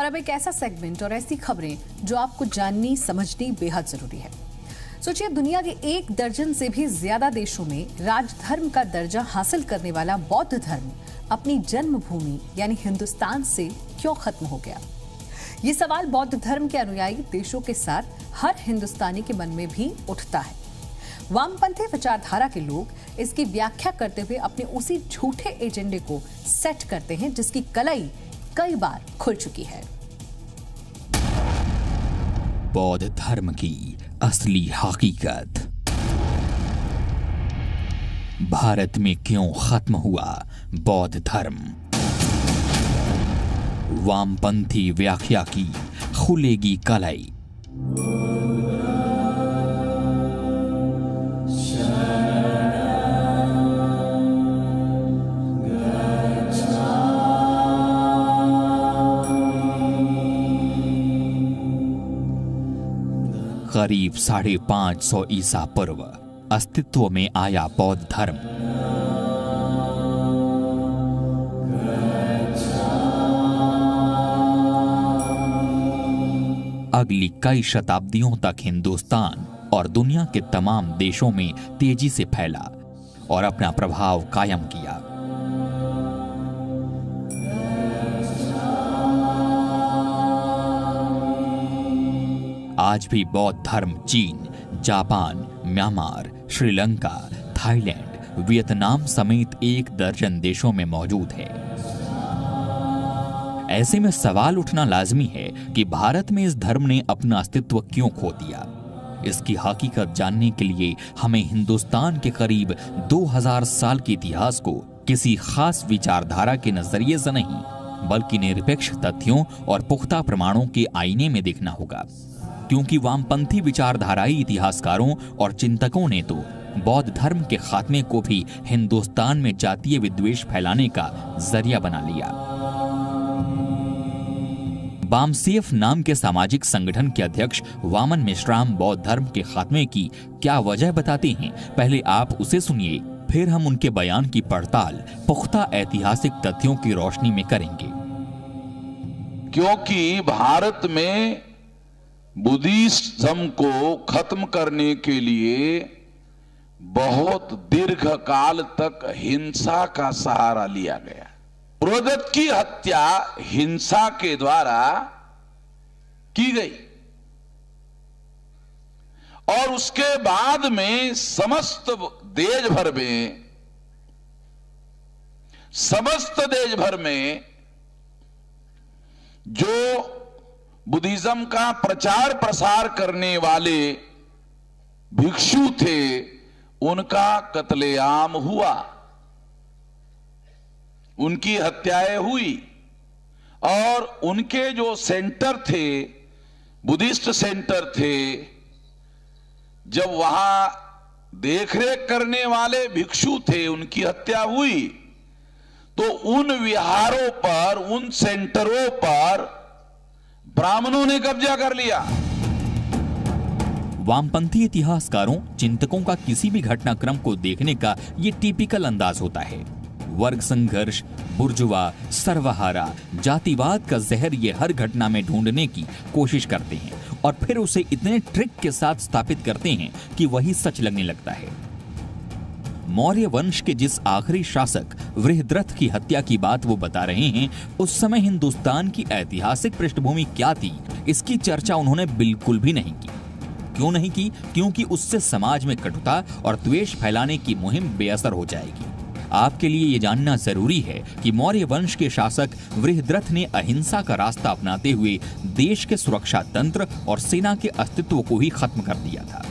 और अब एक ऐसा सेगमेंट और ऐसी खबरें जो आपको जाननी समझनी बेहद जरूरी है। सोचिए, दुनिया के 1 दर्जन से भी ज्यादा देशों में राजधर्म का दर्जा हासिल करने वाला बौद्ध धर्म अपनी जन्मभूमि यानी हिंदुस्तान से क्यों खत्म हो गया? ये सवाल बौद्ध धर्म के अनुयायी देशों के साथ हर हिंदुस्तानी के मन में भी उठता है। वामपंथी विचारधारा के लोग इसकी व्याख्या करते हुए अपने उसी झूठे एजेंडे को सेट करते हैं जिसकी कलई कई बार खुल चुकी है। बौद्ध धर्म की असली हकीकत। भारत में क्यों खत्म हुआ बौद्ध धर्म? वामपंथी व्याख्या की खुलेगी कलई। करीब 550 ईसा पूर्व अस्तित्व में आया बौद्ध धर्म। अगली कई शताब्दियों तक हिंदुस्तान और दुनिया के तमाम देशों में तेजी से फैला और अपना प्रभाव कायम किया। आज भी बौद्ध धर्म चीन, Japan, Myanmar, Sri Lanka, Thailand, Vietnam समेत 1 दर्जन देशों में मौजूद है। ऐसे में सवाल उठना लाजमी है कि भारत में इस धर्म ने अपना अस्तित्व क्यों खो दिया। इसकी हकीकत जानने के लिए हमें हिंदुस्तान के करीब 2000 साल के इतिहास को किसी खास विचारधारा के नजरिए से नहीं, बल्कि निरपेक्ष तथ्यों और पुख्ता प्रमाणों के आईने में देखना होगा। क्योंकि वामपंथी विचारधाराई इतिहासकारों और चिंतकों ने तो बौद्ध धर्म के खात्मे को भी हिंदुस्तान में जातीय विद्वेष फैलाने का जरिया बना लिया। बामसीएफ नाम के सामाजिक संगठन के अध्यक्ष वामन मेश्राम बौद्ध धर्म के खात्मे की क्या वजह बताते हैं, पहले आप उसे सुनिए, फिर हम उनके बयान की पड़ताल पुख्ता ऐतिहासिक तथ्यों की रोशनी में करेंगे। क्योंकि भारत में बुद्धिज्म को खत्म करने के लिए बहुत दीर्घ काल तक हिंसा का सहारा लिया गया। पुरोदत्त की हत्या हिंसा के द्वारा की गई और उसके बाद में समस्त देश भर में जो बुद्धिज्म का प्रचार प्रसार करने वाले भिक्षु थे, उनका कत्लेआम हुआ, उनकी हत्याएं हुई और उनके जो सेंटर थे, बुद्धिस्ट सेंटर थे, जब वहां देखरेख करने वाले भिक्षु थे, उनकी हत्या हुई, तो उन विहारों पर, उन सेंटरों पर ब्राह्मणों ने कब्जा कर लिया। वामपंथी इतिहासकारों, चिंतकों का किसी भी घटनाक्रम को देखने का ये टिपिकल अंदाज होता है। वर्ग संघर्ष, बुर्जुआ, सर्वहारा, जातिवाद का जहर ये हर घटना में ढूंढने की कोशिश करते हैं और फिर उसे इतने ट्रिक के साथ स्थापित करते हैं कि वही सच लगने लगता है। मौर्य वंश के जिस आखिरी शासक वृहद्रथ की हत्या की बात वो बता रहे हैं, उस समय हिंदुस्तान की ऐतिहासिक पृष्ठभूमि क्या थी, इसकी चर्चा उन्होंने बिल्कुल भी नहीं की। क्यों नहीं की? क्योंकि उससे समाज में कटुता और द्वेष फैलाने की मुहिम बेअसर हो जाएगी। आपके लिए ये जानना जरूरी है कि मौर्य वंश के शासक वृहद्रथ ने अहिंसा का रास्ता अपनाते हुए देश के सुरक्षा तंत्र और सेना के अस्तित्व को ही खत्म कर दिया था।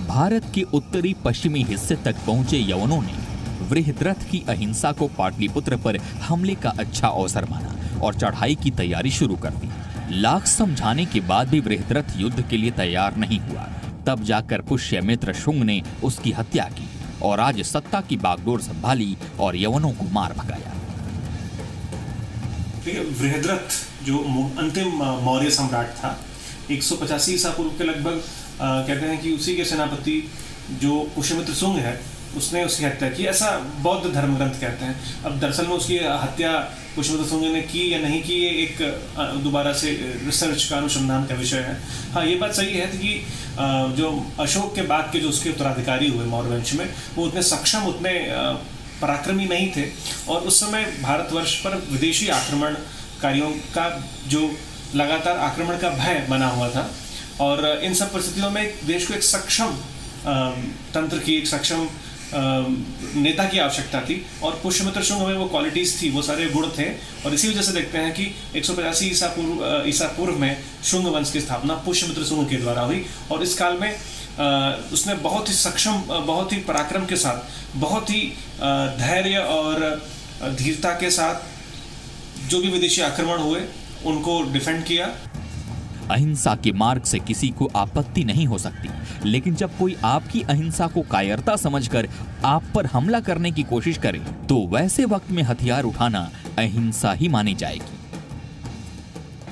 भारत के उत्तरी पश्चिमी हिस्से तक पहुंचे यवनों ने वृहद्रथ की अहिंसा को पाटलिपुत्र पर हमले का अच्छा अवसर माना और चढ़ाई की तैयारी शुरू कर दी। लाख समझाने के बाद भी वृहद्रथ युद्ध के लिए तैयार नहीं हुआ। तब जाकर पुष्यमित्र शुंग ने उसकी हत्या की और आज सत्ता की बागडोर संभाली और यवनों को मार भगाया। वृहद्रथ जो अंतिम मौर्य सम्राट था, 185 ईसा पूर्व के लगभग कहते हैं कि उसी के सेनापति जो पुष्यमित्र शुंग है, उसने उसकी हत्या की, ऐसा बौद्ध धर्म ग्रंथ कहते हैं। अब दरअसल में उसकी हत्या पुष्यमित्र शुंग ने की या नहीं की, ये एक दोबारा से रिसर्च का, अनुसंधान का विषय है। हाँ, ये बात सही है कि जो अशोक के बाद के जो उसके उत्तराधिकारी हुए मौर्य वंश में, वो उतने सक्षम, उतने पराक्रमी नहीं थे, और उस समय भारतवर्ष पर विदेशी आक्रमणकारियों का जो लगातार आक्रमण का भय बना हुआ था, और इन सब परिस्थितियों में देश को एक सक्षम तंत्र की, एक सक्षम नेता की आवश्यकता थी, और पुष्यमित्र शुंग में वो क्वालिटीज थी, वो सारे गुण थे। और इसी वजह से देखते हैं कि 185 ईसा पूर्व में शुंग वंश की स्थापना पुष्यमित्र शुंग के द्वारा हुई, और इस काल में उसने बहुत ही सक्षम, बहुत ही पराक्रम के साथ, बहुत ही धैर्य और धीरता के साथ जो भी विदेशी आक्रमण हुए उनको डिफेंड किया। अहिंसा के मार्ग से किसी को आपत्ति नहीं हो सकती, लेकिन जब कोई आपकी अहिंसा को कायरता समझकर आप पर हमला करने की कोशिश करे तो वैसे वक्त में हथियार उठाना अहिंसा ही मानी जाएगी।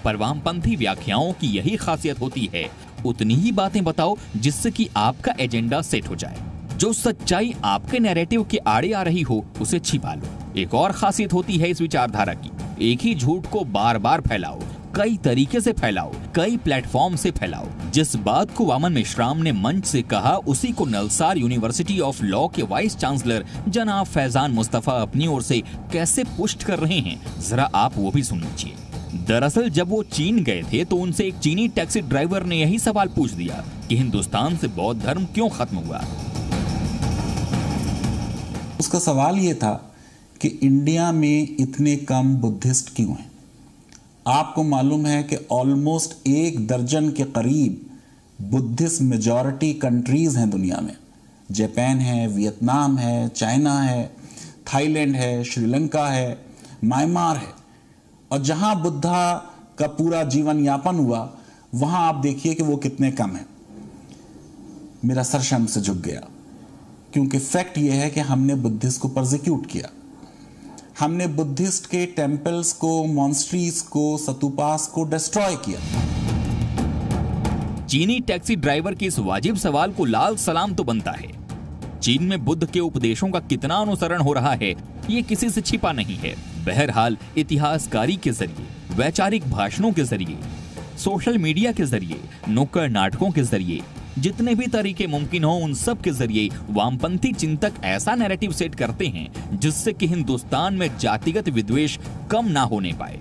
पर वामपंथी व्याख्याओं की यही खासियत होती है, उतनी ही बातें बताओ जिससे कि आपका एजेंडा सेट हो जाए। जो सच्चाई आपके नैरेटिव के आड़े आ रही हो उसे छिपा लो। एक और खासियत होती है इस विचारधारा की, एक ही झूठ को बार बार फैलाओ, कई तरीके से फैलाओ, कई प्लेटफॉर्म से फैलाओ। जिस बात को वामन मेश्राम ने मंच से कहा, उसी को नलसार यूनिवर्सिटी ऑफ लॉ के वाइस चांसलर जनाब फैजान मुस्तफा अपनी ओर से कैसे पुष्ट कर रहे हैं, जरा आप वो भी सुन लीजिए। दरअसल जब वो चीन गए थे तो उनसे एक चीनी टैक्सी ड्राइवर ने यही सवाल पूछ दिया कि हिंदुस्तान से बौद्ध धर्म क्यों खत्म हुआ। उसका सवाल ये था कि इंडिया में इतने कम बुद्धिस्ट क्यों हैं। आपको मालूम है कि ऑलमोस्ट 1 दर्जन के करीब बुद्धिस्ट मेजॉरिटी कंट्रीज हैं दुनिया में। जापान है, वियतनाम है, चाइना है, थाईलैंड है, श्रीलंका है, म्यांमार है। और जहां बुद्धा का पूरा जीवन यापन हुआ वहां आप देखिए कि वो कितने कम हैं। मेरा सर शर्म से झुक गया, क्योंकि फैक्ट ये है कि हमने बुद्धिस्ट को परसिक्यूट किया। हमने बुद्धिस्ट के टेम्पल्स को, मॉन्स्ट्रीज को, स्तूपास को डिस्ट्रॉय किया। चीनी टैक्सी ड्राइवर के इस वाजिब सवाल को लाल सलाम तो बनता है। चीन में बुद्ध के उपदेशों का कितना अनुसरण हो रहा है ये किसी से छिपा नहीं है। बहरहाल इतिहासकारी के जरिए, वैचारिक भाषणों के जरिए, सोशल मीडिया के जरिए, नुक्कड़ नाटकों के जरिए, जितने भी तरीके मुमकिन हो उन सब के जरिए वामपंथी चिंतक ऐसा नैरेटिव सेट करते हैं जिससे कि हिंदुस्तान में जातिगत विद्वेष कम ना होने पाए,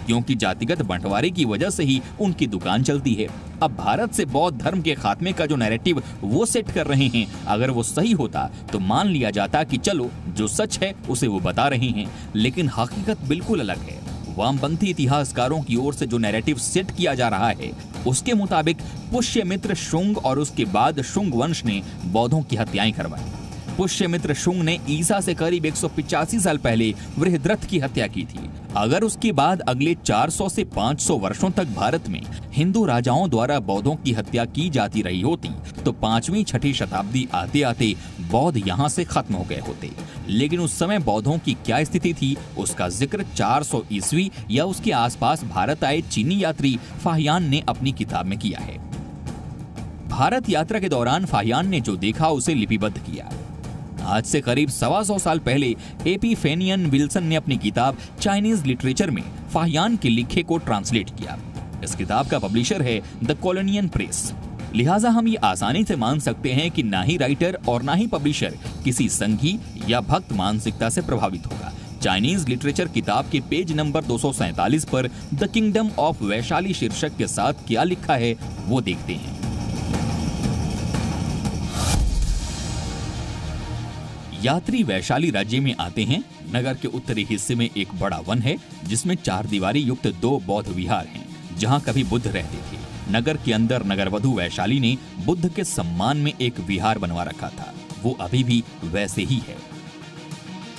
क्योंकि जातिगत बंटवारे की वजह से ही उनकी दुकान चलती है। अब भारत से बौद्ध धर्म के खात्मे का जो नैरेटिव वो सेट कर रहे हैं, अगर वो सही होता तो मान लिया जाता कि चलो जो सच है उसे वो बता रहे हैं, लेकिन हकीकत बिल्कुल अलग है। वामपंथी इतिहासकारों की ओर से जो नैरेटिव सेट किया जा रहा है उसके मुताबिक पुष्यमित्र शुंग और उसके बाद शुंग वंश ने बौद्धों की हत्याएं करवाई। पुष्यमित्र शुंग ने ईसा से करीब 185 साल पहले वृहद्रथ की हत्या की थी। अगर उसके बाद अगले 400 से 500 वर्षों तक भारत में हिंदू राजाओं द्वारा बौद्धों की हत्या की जाती रही होती तो 5वीं-6ठी शताब्दी आते आते बौद्ध यहाँ से खत्म हो गए होते। लेकिन उस समय बौद्धों की क्या स्थिति थी उसका जिक्र 400 ईस्वी या उसके आसपास भारत आए चीनी यात्री फाहियान ने अपनी किताब में किया है। भारत यात्रा के दौरान फाहियान ने जो देखा उसे लिपिबद्ध किया। आज से करीब 125 साल पहले एपिफेनियन विल्सन ने अपनी किताब चाइनीज लिटरेचर में फाहियान के लिखे को ट्रांसलेट किया। इस किताब का पब्लिशर है द कॉलोनियन प्रेस। लिहाजा हम ये आसानी से मान सकते हैं कि ना ही राइटर और ना ही पब्लिशर किसी संघी या भक्त मानसिकता से प्रभावित होगा। चाइनीज लिटरेचर किताब के पेज नंबर 247 पर द किंगडम ऑफ वैशाली शीर्षक के साथ क्या लिखा है वो देखते हैं। यात्री वैशाली राज्य में आते हैं। नगर के उत्तरी हिस्से में एक बड़ा वन है जिसमें 4 दीवारी युक्त 2 बौद्ध विहार हैं, जहां कभी बुद्ध रहते थे। नगर के अंदर नगरवधु वैशाली ने बुद्ध के सम्मान में एक विहार बनवा रखा था, वो अभी भी वैसे ही है।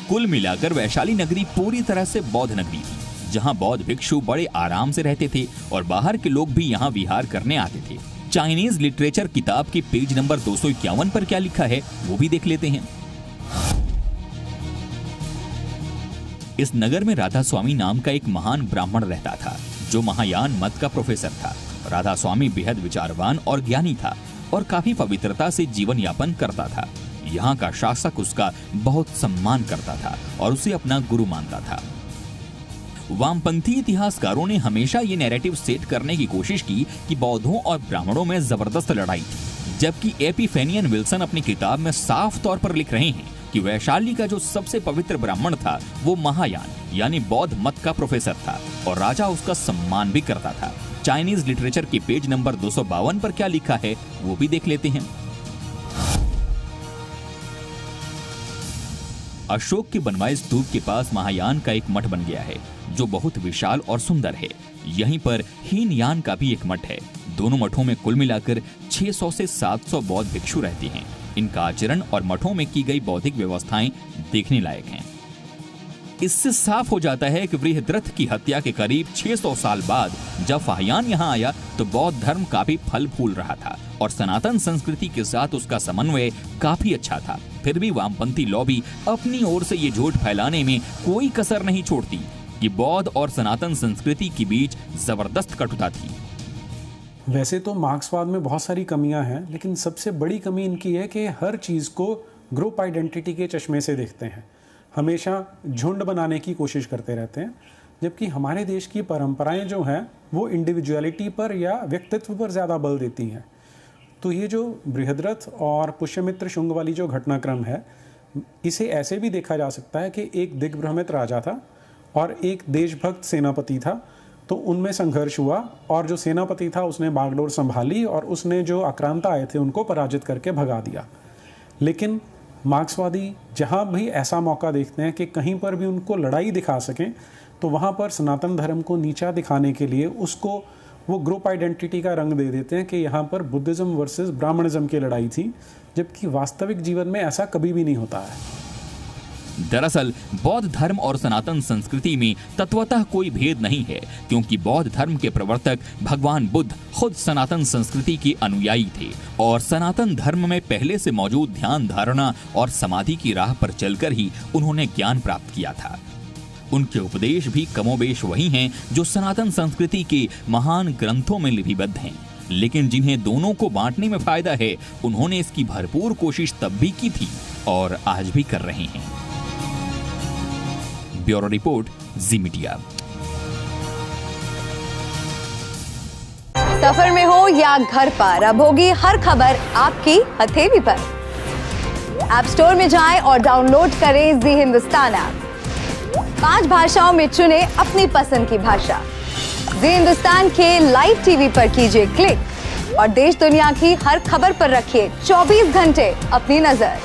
कुल मिलाकर वैशाली नगरी पूरी तरह से बौद्ध नगरी थी, जहां बौद्ध भिक्षु बड़े आराम से रहते थे और बाहर के लोग भी यहाँ विहार करने आते थे। चाइनीज लिटरेचर किताब के पेज नंबर 251 पर क्या लिखा है वो भी देख लेते हैं। इस नगर में राधा स्वामी नाम का एक महान ब्राह्मण रहता था जो महायान मत का प्रोफेसर था। राधा स्वामी बेहद विचारवान और ज्ञानी था और काफी पवित्रता से जीवन यापन करता था। यहाँ का शासक उसका बहुत सम्मान करता था और उसे अपना गुरु मानता था। वामपंथी इतिहासकारों ने हमेशा ये नैरेटिव सेट करने की कोशिश की कि बौद्धों और ब्राह्मणों में जबरदस्त लड़ाई थी, जबकि एपिफेनियन विल्सन अपनी किताब में साफ तौर पर लिख रहे हैं कि वैशाली का जो सबसे पवित्र ब्राह्मण था वो महायान यानी बौद्ध मत का प्रोफेसर था और राजा उसका सम्मान भी करता था। चाइनीज लिटरेचर के पेज नंबर 252 पर क्या लिखा है वो भी देख लेते हैं। अशोक के बनवाए स्तूप के पास महायान का एक मठ बन गया है जो बहुत विशाल और सुंदर है। यहीं पर हीनयान का भी एक मठ है। दोनों मठों में कुल मिलाकर 600 से 700 बौद्ध भिक्षु रहते हैं। इनका आचरण और मठों में की गई बौद्धिक व्यवस्थाएं देखने लायक हैं। इससे साफ हो जाता है कि बृहद्रथ की हत्या के करीब 600 साल बाद जब फाहियान यहाँ आया तो बौद्ध धर्म काफी फल फूल रहा था और सनातन संस्कृति के साथ उसका समन्वय काफी अच्छा था। फिर भी वामपंथी लॉबी अपनी ओर से ये झूठ फैलाने में कोई कसर नहीं छोड़ती कि बौद्ध और सनातन संस्कृति के बीच जबरदस्त कटुता थी। वैसे तो मार्क्सवाद में बहुत सारी कमियां हैं, लेकिन सबसे बड़ी कमी इनकी है कि हर चीज़ को ग्रुप आइडेंटिटी के चश्मे से देखते हैं, हमेशा झुंड बनाने की कोशिश करते रहते हैं, जबकि हमारे देश की परंपराएं जो हैं वो इंडिविजुअलिटी पर या व्यक्तित्व पर ज़्यादा बल देती हैं। तो ये जो बृहद्रथ और पुष्यमित्र शुंग वाली जो घटनाक्रम है, इसे ऐसे भी देखा जा सकता है कि एक दिग्भ्रमित राजा था और एक देशभक्त सेनापति था, तो उनमें संघर्ष हुआ और जो सेनापति था उसने बागडोर संभाली और उसने जो आक्रांता आए थे उनको पराजित करके भगा दिया। लेकिन मार्क्सवादी जहाँ भी ऐसा मौका देखते हैं कि कहीं पर भी उनको लड़ाई दिखा सकें, तो वहाँ पर सनातन धर्म को नीचा दिखाने के लिए उसको वो ग्रुप आइडेंटिटी का रंग दे देते हैं कि यहाँ पर बुद्धिज्म वर्सेस ब्राह्मणिज्म की लड़ाई थी, जबकि वास्तविक जीवन में ऐसा कभी भी नहीं होता है। दरअसल बौद्ध धर्म और सनातन संस्कृति में तत्वतः कोई भेद नहीं है, क्योंकि बौद्ध धर्म के प्रवर्तक भगवान बुद्ध खुद सनातन संस्कृति के अनुयायी थे और सनातन धर्म में पहले से मौजूद ध्यान धारणा और समाधि की राह पर चलकर ही उन्होंने ज्ञान प्राप्त किया था। उनके उपदेश भी कमोबेश वही हैं जो सनातन संस्कृति के महान ग्रंथों में लिपिबद्ध हैं, लेकिन जिन्हें दोनों को बांटने में फायदा है उन्होंने इसकी भरपूर कोशिश तब भी की थी और आज भी कर रहे हैं। ब्यूरो रिपोर्ट, जी मीडिया। सफर में हो या घर पर, अब होगी हर खबर आपकी हथेली पर। ऐप स्टोर में जाएं और डाउनलोड करें जी हिंदुस्तान ऐप। 5 भाषाओं में चुने अपनी पसंद की भाषा। जी हिंदुस्तान के लाइव टीवी पर कीजिए क्लिक और देश दुनिया की हर खबर पर रखिए 24 घंटे अपनी नजर।